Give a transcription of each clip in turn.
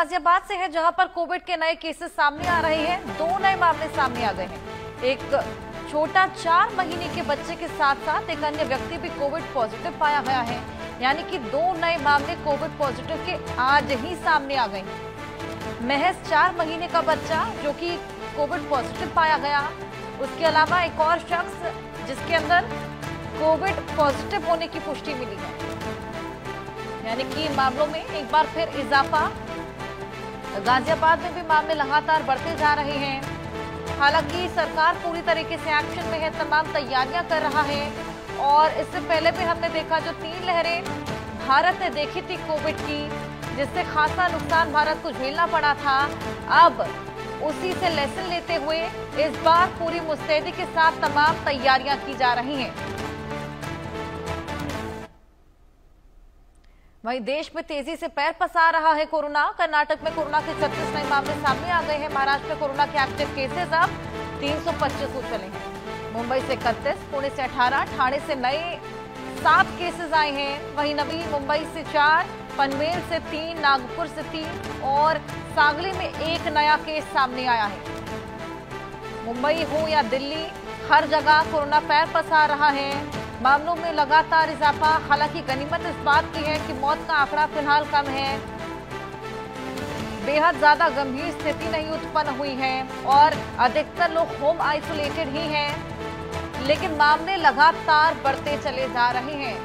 गाजियाबाद से है, जहां पर कोविड के नए केसेस सामने आ रहे हैं। 2 नए मामले सामने आ गए हैं। एक छोटा 4 महीने के बच्चे के साथ साथ एक अन्य व्यक्ति भी कोविड पॉजिटिव पाया गया है। यानी कि 2 नए मामले कोविड पॉजिटिव के आज ही सामने आ गए हैं। महज 4 महीने का बच्चा जो कि कोविड पॉजिटिव पाया गया, उसके अलावा एक और शख्स जिसके अंदर कोविड पॉजिटिव होने की पुष्टि मिली है। यानी कि मामलों में एक बार फिर इजाफा। गाजियाबाद में भी मामले लगातार बढ़ते जा रहे हैं। हालांकि सरकार पूरी तरीके से एक्शन में है, तमाम तैयारियां कर रहा है। और इससे पहले भी हमने देखा जो 3 लहरें भारत ने देखी थी कोविड की, जिससे खासा नुकसान भारत को झेलना पड़ा था। अब उसी से लेसन लेते हुए इस बार पूरी मुस्तैदी के साथ तमाम तैयारियां की जा रही हैं। वहीं देश में तेजी से पैर पसार रहा है कोरोना। कर्नाटक में कोरोना के 36 नए मामले सामने आ गए हैं। महाराष्ट्र में कोरोना के एक्टिव केसेस अब 325 हो चले हैं। मुंबई से 31, पुणे से 18, ठाणे से नए 7 केसेस आए हैं। वहीं नवी मुंबई से 4, पनवेल से 3, नागपुर से 3 और सांगली में 1 नया केस सामने आया है। मुंबई हो या दिल्ली, हर जगह कोरोना पैर पसार रहा है। मामलों में लगातार इजाफा। हालांकि गनीमत इस बात की है कि मौत का आंकड़ा फिलहाल कम है। बेहद ज्यादा गंभीर स्थिति नहीं उत्पन्न हुई है और अधिकतर लोग होम आइसोलेटेड ही हैं, लेकिन मामले लगातार बढ़ते चले जा रहे हैं।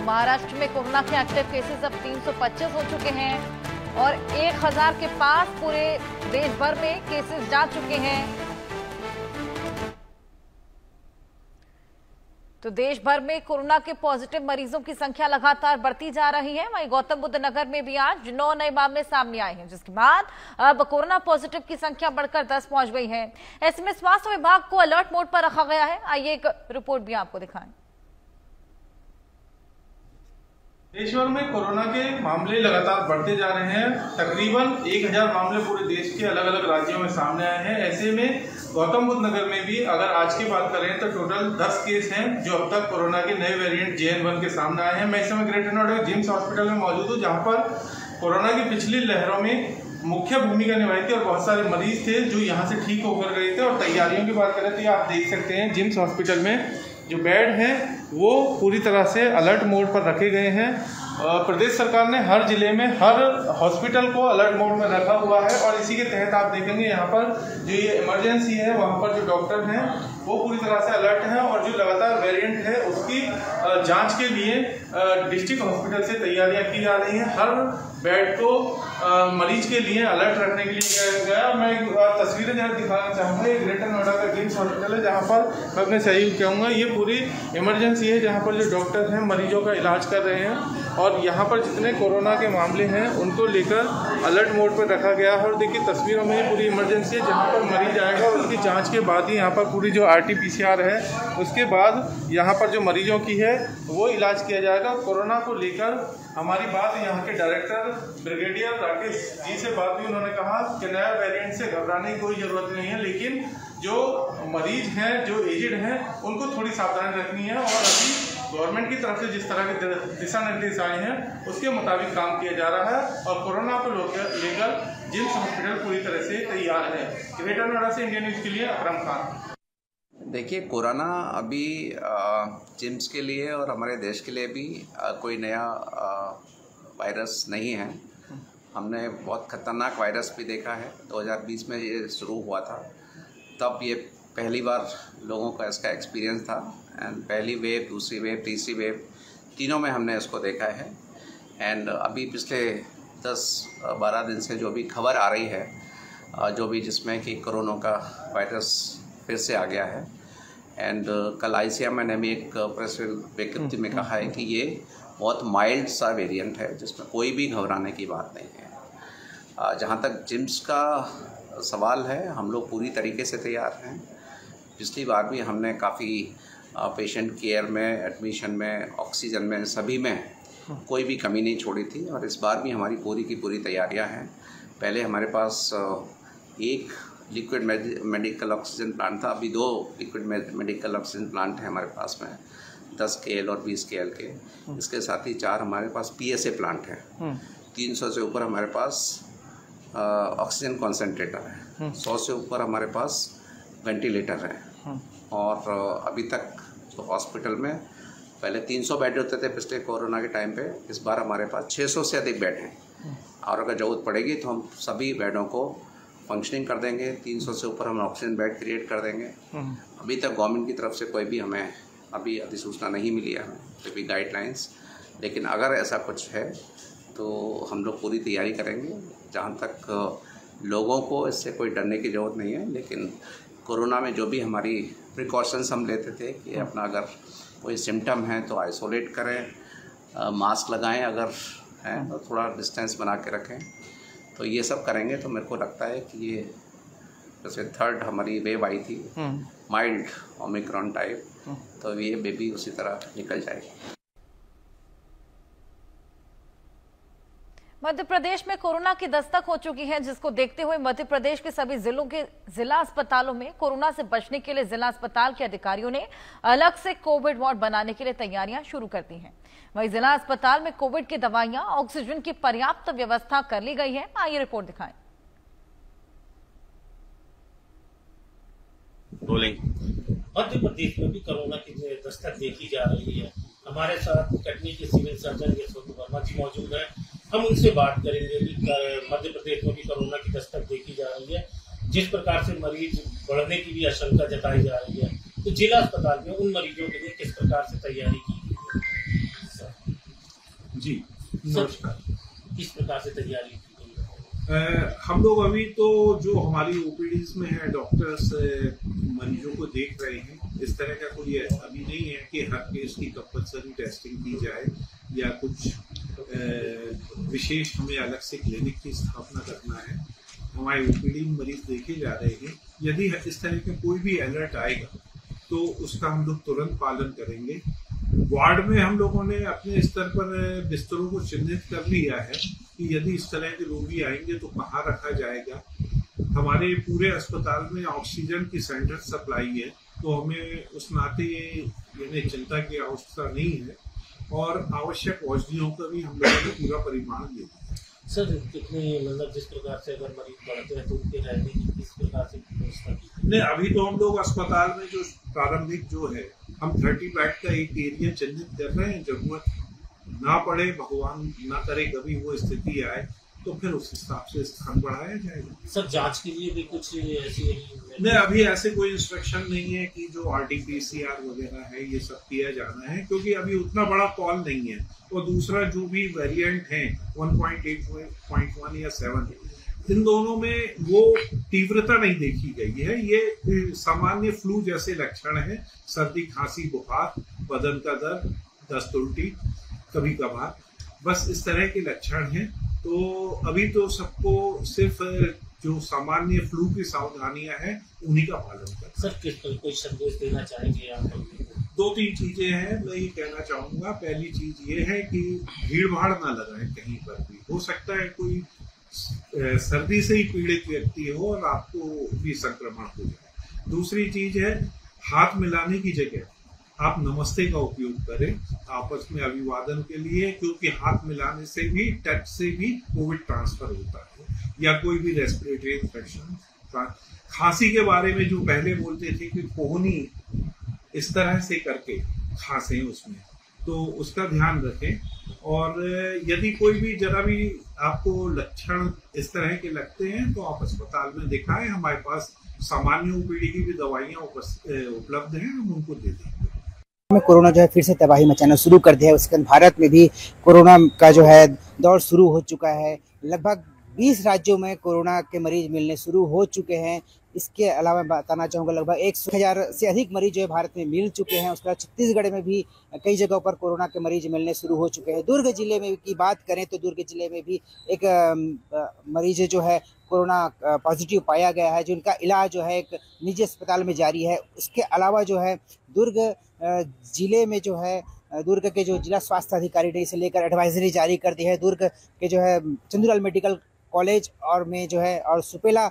महाराष्ट्र में कोरोना के एक्टिव केसेस अब 325 हो चुके हैं और 1000 के पास पूरे देश भर में केसेस जा चुके हैं। तो देश भर में कोरोना के पॉजिटिव मरीजों की संख्या लगातार बढ़ती जा रही है। वहीं गौतम बुद्ध नगर में भी आज 9 नए मामले सामने आए हैं, जिसके बाद अब कोरोना पॉजिटिव की संख्या बढ़कर 10 पहुंच गई है। ऐसे में स्वास्थ्य विभाग को अलर्ट मोड पर रखा गया है। आइए एक रिपोर्ट भी आपको दिखाएं। देश भर में कोरोना के मामले लगातार बढ़ते जा रहे हैं। तकरीबन 1000 मामले पूरे देश के अलग अलग राज्यों में सामने आए हैं। ऐसे में गौतम बुद्ध नगर में भी अगर आज की बात करें तो टोटल 10 केस हैं जो अब तक कोरोना के नए वेरिएंट JN1 के सामने आए हैं। मैं इस समय ग्रेटर नोएडा जिम्स हॉस्पिटल में मौजूद हूँ, जहाँ पर कोरोना की पिछली लहरों में मुख्य भूमिका निभाई थी और बहुत सारे मरीज थे जो यहाँ से ठीक होकर गए थे। और तैयारियों की बात करें तो आप देख सकते हैं जिम्स हॉस्पिटल में जो बेड हैं वो पूरी तरह से अलर्ट मोड पर रखे गए हैं। प्रदेश सरकार ने हर जिले में हर हॉस्पिटल को अलर्ट मोड में रखा हुआ है और इसी के तहत आप देखेंगे यहाँ पर जो ये इमरजेंसी है वहाँ पर जो डॉक्टर हैं वो पूरी तरह से अलर्ट हैं और जो लगातार वेरिएंट है उसकी जांच के लिए डिस्ट्रिक्ट हॉस्पिटल से तैयारियां की जा रही हैं। हर बेड को मरीज के लिए अलर्ट रखने के लिए गया। मैं तस्वीरें जरा दिखाना चाहूँगा। ये ग्रेटर नोएडा का जिम्स हॉस्पिटल है जहाँ पर मैं अपने सहयोग कहूँगा ये पूरी इमरजेंसी है, जहाँ पर जो डॉक्टर हैं मरीजों का इलाज कर रहे हैं और यहाँ पर जितने कोरोना के मामले हैं उनको लेकर अलर्ट मोड पर रखा गया है। और देखिए तस्वीरों में ये पूरी इमरजेंसी है जहाँ पर मरीज आएगा और उसकी जाँच के बाद ही यहाँ पर पूरी जो RT-PCR है उसके बाद यहाँ पर जो मरीजों की है वो इलाज किया जाएगा। कोरोना को लेकर हमारी बात यहाँ के डायरेक्टर ब्रिगेडियर राकेश जी से बात हुई। उन्होंने कहा कि नया वेरिएंट से घबराने की कोई ज़रूरत नहीं है, लेकिन जो मरीज हैं जो एजेड हैं उनको थोड़ी सावधानी रखनी है। और अभी गवर्नमेंट की तरफ से जिस तरह के दिशा निर्देश आए हैं उसके मुताबिक काम किया जा रहा है और कोरोना को लेकर जिम्स हॉस्पिटल पूरी तरह से तैयार है। ग्रेटर नोएडा से इंडिया न्यूज़ के लिए अकरम खान। देखिए कोरोना अभी जिम्स के लिए और हमारे देश के लिए भी कोई नया वायरस नहीं है। हमने बहुत ख़तरनाक वायरस भी देखा है। 2020 में ये शुरू हुआ था, तब ये पहली बार लोगों का इसका एक्सपीरियंस था। एंड पहली वेव, दूसरी वेव, तीसरी वेव, तीनों में हमने इसको देखा है। एंड अभी पिछले 10-12 दिन से जो भी खबर आ रही है जो भी जिसमें कि कोरोना का वायरस फिर से आ गया है। एंड कल ICMR ने भी एक प्रेस विज्ञप्ति में कहा है कि ये बहुत माइल्ड सा वेरिएंट है जिसमें कोई भी घबराने की बात नहीं है। जहाँ तक जिम्स का सवाल है, हम लोग पूरी तरीके से तैयार हैं। पिछली बार भी हमने काफ़ी पेशेंट केयर में, एडमिशन में, ऑक्सीजन में, सभी में कोई भी कमी नहीं छोड़ी थी और इस बार भी हमारी पूरी की पूरी तैयारियां हैं। पहले हमारे पास एक लिक्विड मेडिकल ऑक्सीजन प्लांट था, अभी 2 लिक्विड मेडिकल ऑक्सीजन प्लांट हैं हमारे पास में, 10 KL और 20 KL के। इसके साथ ही 4 हमारे पास PSA प्लांट हैं। 300 से ऊपर हमारे पास ऑक्सीजन कॉन्सेंट्रेटर है, 100 से ऊपर हमारे पास वेंटिलेटर है। और अभी तक तो हॉस्पिटल में पहले 300 बेड होते थे पिछले कोरोना के टाइम पे, इस बार हमारे पास 600 से अधिक बेड हैं। और अगर ज़रूरत पड़ेगी तो हम सभी बेडों को फंक्शनिंग कर देंगे। 300 से ऊपर हम ऑक्सीजन बेड क्रिएट कर देंगे। अभी तक गवर्नमेंट की तरफ से कोई भी हमें अभी अधिसूचना नहीं मिली है, कोई भी गाइडलाइंस, लेकिन अगर ऐसा कुछ है तो हम लोग पूरी तैयारी करेंगे। जहाँ तक लोगों को इससे कोई डरने की ज़रूरत नहीं है, लेकिन कोरोना में जो भी हमारी प्रिकॉशंस हम लेते थे कि अपना अगर कोई सिम्टम है तो आइसोलेट करें, मास्क लगाएं, अगर हैं तो थोड़ा डिस्टेंस बना के रखें, तो ये सब करेंगे तो मेरे को लगता है कि ये जैसे 3rd हमारी वेव आई थी माइल्ड ओमिक्रॉन टाइप, तो ये बेबी उसी तरह निकल जाएगी। मध्य प्रदेश में कोरोना की दस्तक हो चुकी है, जिसको देखते हुए मध्य प्रदेश के सभी जिलों के जिला अस्पतालों में कोरोना से बचने के लिए जिला अस्पताल के अधिकारियों ने अलग से कोविड वार्ड बनाने के लिए तैयारियां शुरू कर दी हैं। वहीं जिला अस्पताल में कोविड की दवाइयां, ऑक्सीजन की पर्याप्त व्यवस्था कर ली गई है। आइए रिपोर्ट दिखाएं। मध्य प्रदेश में भी कोरोना की दस्तक देखी जा रही है। हमारे साथ कटनी के सिविल सर्जन यशवंत वर्मा जी मौजूद है। हम उनसे बात करेंगे कि मध्य प्रदेश में भी कोरोना की दस्तक देखी जा रही है, जिस प्रकार से मरीज बढ़ने की भी आशंका जताई जा रही है, तो जिला अस्पताल में उन मरीजों के लिए किस प्रकार से तैयारी की गई है? जी नमस्कार। किस प्रकार से तैयारी की गई है? हम लोग अभी तो जो हमारी ओपीडीज में है डॉक्टर्स मरीजों को देख रहे हैं। इस तरह का कोई अभी नहीं है कि हर केस की कंपल्सरी टेस्टिंग की जाए या कुछ विशेष हमें अलग से क्लिनिक की स्थापना करना है। हमारे ओपीडी में मरीज देखे जा रहे हैं। यदि इस तरह का कोई भी अलर्ट आएगा तो उसका हम लोग तुरंत पालन करेंगे। वार्ड में हम लोगों ने अपने स्तर पर बिस्तरों को चिन्हित कर लिया है कि यदि इस तरह के रोगी आएंगे तो कहाँ रखा जाएगा। हमारे पूरे अस्पताल में ऑक्सीजन की सेंट्रल सप्लाई है, तो हमें उस नाते यानी चिंता की आवश्यकता नहीं है। और आवश्यक औषधियों का भी हम लोगों ने पूरा परिमाण दे दिया। सर कितने मतलब जिस प्रकार से अगर मरीज बढ़ते हैं तो उनके रहने की किस प्रकार से व्यवस्था की? नहीं, अभी तो हम लोग अस्पताल में जो प्रारंभिक जो है हम 30 बेड का एक एरिया चिन्हित कर रहे हैं। जरूरत ना पड़े, भगवान ना करे कभी वो स्थिति आए, तो फिर उस हिसाब से स्थान बढ़ाया जाएगा। सर जांच के लिए भी कुछ ऐसी नहीं, अभी ऐसे कोई इंस्ट्रक्शन नहीं है कि जो RT-PCR वगैरह है ये सब किया जाना है, क्योंकि अभी उतना बड़ा कॉल नहीं है। और दूसरा जो भी वेरिएंट है 1.8.1 या 7, इन दोनों में वो तीव्रता नहीं देखी गई है। ये सामान्य फ्लू जैसे लक्षण है, सर्दी, खांसी, बुखार, बदन का दर्द, दस्त, उल्टी कभी कभार, बस इस तरह के लक्षण हैं। तो अभी तो सबको सिर्फ जो सामान्य फ्लू की सावधानियां हैं उन्हीं का पालन करना। सर किस कोई संदेश देना चाहेंगे आप? 2-3 चीजें हैं मैं ये कहना चाहूंगा। पहली चीज ये है कि भीड़ भाड़ ना लगाएं कहीं पर भी। हो सकता है कोई सर्दी से ही पीड़ित व्यक्ति हो और आपको भी संक्रमण हो जाए। दूसरी चीज है हाथ मिलाने की जगह आप नमस्ते का उपयोग करें आपस में अभिवादन के लिए, क्योंकि हाथ मिलाने से भी, टच से भी कोविड ट्रांसफर होता है या कोई भी रेस्पिरेटरी इन्फेक्शन। खांसी के बारे में जो पहले बोलते थे कि कोहनी इस तरह से करके खांसे उसमें, तो उसका ध्यान रखें। और यदि कोई भी जरा भी आपको लक्षण इस तरह के लगते हैं तो आप अस्पताल में दिखाएं। हमारे पास सामान्य ओपीडी की भी दवाइयां उपलब्ध हैं, हम उनको दे देंगे। में कोरोना जो है फिर से तबाही मचाना शुरू कर दिया है। उसके बाद भारत में भी कोरोना का जो है दौर शुरू हो चुका है। लगभग 20 राज्यों में कोरोना के मरीज मिलने शुरू हो चुके हैं। इसके अलावा बताना चाहूँगा लगभग 100,000 से अधिक मरीज जो है भारत में मिल चुके हैं। उसके बाद छत्तीसगढ़ में भी कई जगहों पर कोरोना के मरीज मिलने शुरू हो चुके हैं। दुर्ग जिले में की बात करें तो दुर्ग जिले में भी एक मरीज जो है कोरोना पॉजिटिव पाया गया है, जिनका इलाज जो है एक निजी अस्पताल में जारी है। उसके अलावा जो है दुर्ग जिले में जो है दुर्ग के जो जिला स्वास्थ्य अधिकारी ने इसे लेकर एडवाइजरी जारी कर दी है। दुर्ग के जो है चंदूलाल मेडिकल कॉलेज और में जो है और सुपेला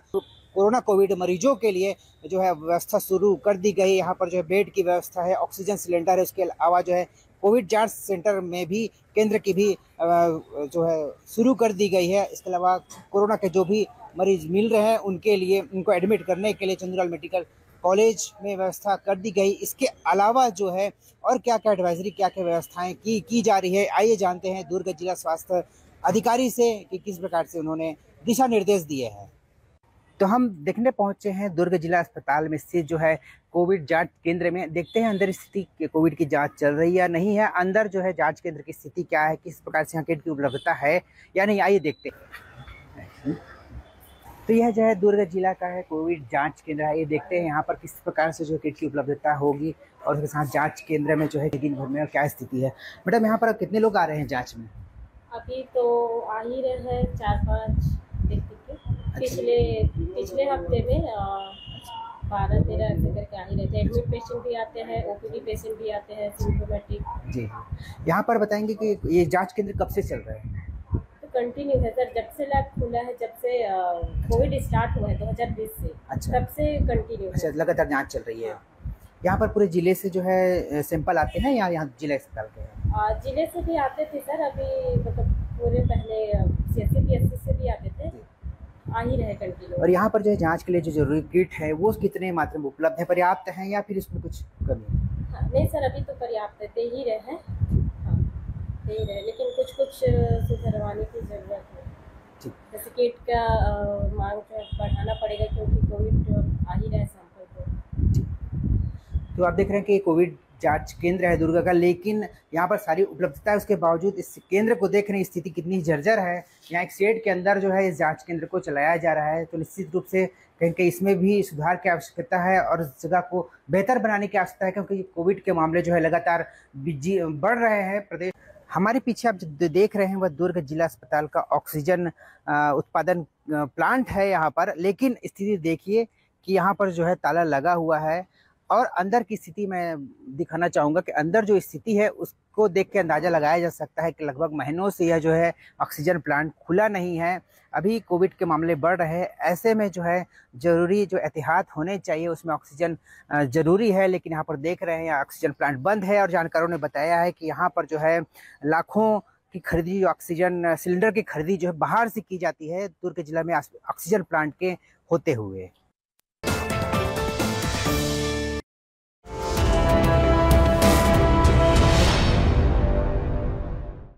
कोरोना कोविड मरीजों के लिए जो है व्यवस्था शुरू कर दी गई। यहाँ पर जो है बेड की व्यवस्था है, ऑक्सीजन सिलेंडर है, उसके अलावा जो है कोविड जांच सेंटर में भी केंद्र की भी जो है शुरू कर दी गई है। इसके अलावा कोरोना के जो भी मरीज मिल रहे हैं उनके लिए, उनको एडमिट करने के लिए चंद्रलाल मेडिकल कॉलेज में व्यवस्था कर दी गई। इसके अलावा जो है और क्या क्या एडवाइजरी, क्या क्या व्यवस्थाएं की जा रही है, आइए जानते हैं दुर्ग जिला स्वास्थ्य अधिकारी से कि किस प्रकार से उन्होंने दिशा निर्देश दिए हैं। तो हम देखने पहुंचे हैं दुर्ग जिला अस्पताल में स्थित जो है कोविड जांच केंद्र में। देखते हैं अंदर स्थिति, कोविड की जांच चल रही है या नहीं है, अंदर जो है जांच केंद्र की स्थिति क्या है, किस प्रकार से यहाँ किट की उपलब्धता है या नहीं, आइए देखते हैं। तो यह जो है दुर्ग जिला का है कोविड जांच केंद्र है। ये देखते हैं यहाँ पर किस प्रकार से जो किट की उपलब्धता होगी और उसके साथ जांच केंद्र में जो है दिन भर में और क्या स्थिति है। मैडम यहाँ पर कितने लोग आ रहे हैं जांच में? अभी तो आ ही रहे हैं 4-5 व्यक्ति के। पिछले हफ्ते में 12-13 ऐसे करके आ ही रहते हैं। एडमिट पेशेंट भी आते हैं, ओपीडी पेशेंट भी आते हैं, सिम्टोमेटिक। जी, यहाँ पर बताएंगे कि ये जांच केंद्र कब से चल रहा है? कंटिन्यू है सर, जब से लैब खुला है, जब से कोविड स्टार्ट हुआ है 2020 से। अच्छा, तब से कंटिन्यू। अच्छा, लगातार जांच चल रही है। यहाँ पर पूरे जिले से जो है सैंपल आते हैं या यहाँ जिला अस्पताल के हैं? जिले से भी आते थे सर, अभी मतलब पूरे पहले CSC से भी आते थे, आ ही रहे कंटिन्यू। और यहाँ पर जो है जांच के लिए जो जरूरी किट है वो कितने मात्रा में उपलब्ध है, पर्याप्त है या फिर इसमें कुछ कमी है? हाँ, नहीं सर, अभी तो पर्याप्त दे ही रहे हैं। हाँ, दे ही रहे, लेकिन कुछ सुधरवाने की ज़रूरत है। जैसे किट का मांग बढ़ाना पड़ेगा क्योंकि कोविड आ ही रहे सैंपल तो आप देख रहे हैं कि कोविड जांच केंद्र है दुर्ग का, लेकिन यहाँ पर सारी उपलब्धता है, उसके बावजूद इस केंद्र को देख रहे हैं स्थिति कितनी जर्जर है। यहाँ एक शेड के अंदर जो है इस जांच केंद्र को चलाया जा रहा है, तो निश्चित रूप से कहीं कहीं इसमें भी सुधार की आवश्यकता है और इस जगह को बेहतर बनाने की आवश्यकता है, क्योंकि कोविड के मामले जो है लगातार बढ़ रहे हैं प्रदेश। हमारे पीछे आप जो देख रहे हैं वह दुर्ग जिला अस्पताल का ऑक्सीजन उत्पादन प्लांट है यहाँ पर, लेकिन स्थिति देखिए कि यहाँ पर जो है ताला लगा हुआ है और अंदर की स्थिति मैं दिखाना चाहूँगा कि अंदर जो स्थिति है उसको देख के अंदाज़ा लगाया जा सकता है कि लगभग महीनों से यह जो है ऑक्सीजन प्लांट खुला नहीं है। अभी कोविड के मामले बढ़ रहे हैं, ऐसे में जो है ज़रूरी जो एहतियात होने चाहिए उसमें ऑक्सीजन ज़रूरी है, लेकिन यहाँ पर देख रहे हैं ऑक्सीजन प्लांट बंद है। और जानकारों ने बताया है कि यहाँ पर जो है लाखों की खरीदी, ऑक्सीजन सिलेंडर की खरीदी जो है बाहर से की जाती है दुर्ग जिला में ऑक्सीजन प्लांट के होते हुए।